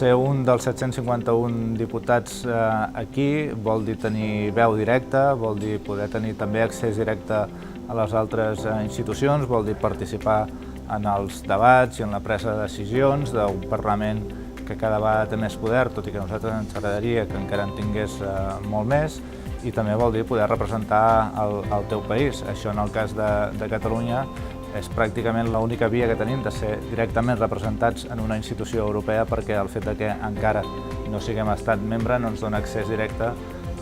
Ser un dels 751 diputats aquí vol dir tenir veu directa, vol dir poder tenir també accés directe a les altres institucions, vol dir participar en els debats i en la presa de decisions d'un Parlament que cada vegada té més poder, tot i que a nosaltres ens agradaria que encara en tingués molt més, i també vol dir poder representar el teu país. Això en el cas de Catalunya és pràcticament l'única via que tenim de ser directament representats en una institució europea, perquè el fet que encara no siguem estat membre no ens dona accés directe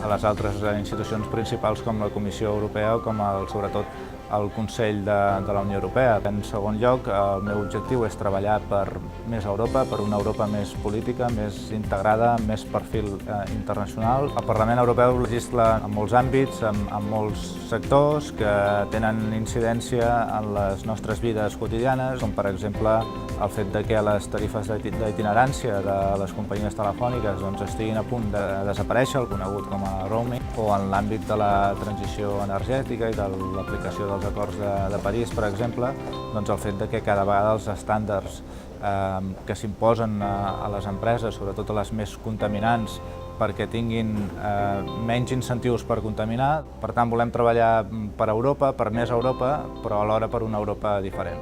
a les altres institucions principals com la Comissió Europea o com sobretot el Consell de la Unió Europea. En segon lloc, el meu objectiu és treballar per més Europa, per una Europa més política, més integrada, amb més perfil internacional. El Parlament Europeu legisla en molts àmbits, en molts sectors que tenen incidència en les nostres vides quotidianes, com per exemple el fet que les tarifes d'itinerància de les companyies telefòniques estiguin a punt de desaparèixer, el conegut com a roaming, o en l'àmbit de la transició energètica i de l'aplicació dels acords de París, per exemple, el fet que cada vegada els estàndards que s'imposen a les empreses, sobretot a les més contaminants, perquè tinguin menys incentius per contaminar. Per tant, volem treballar per Europa, per més Europa, però alhora per una Europa diferent.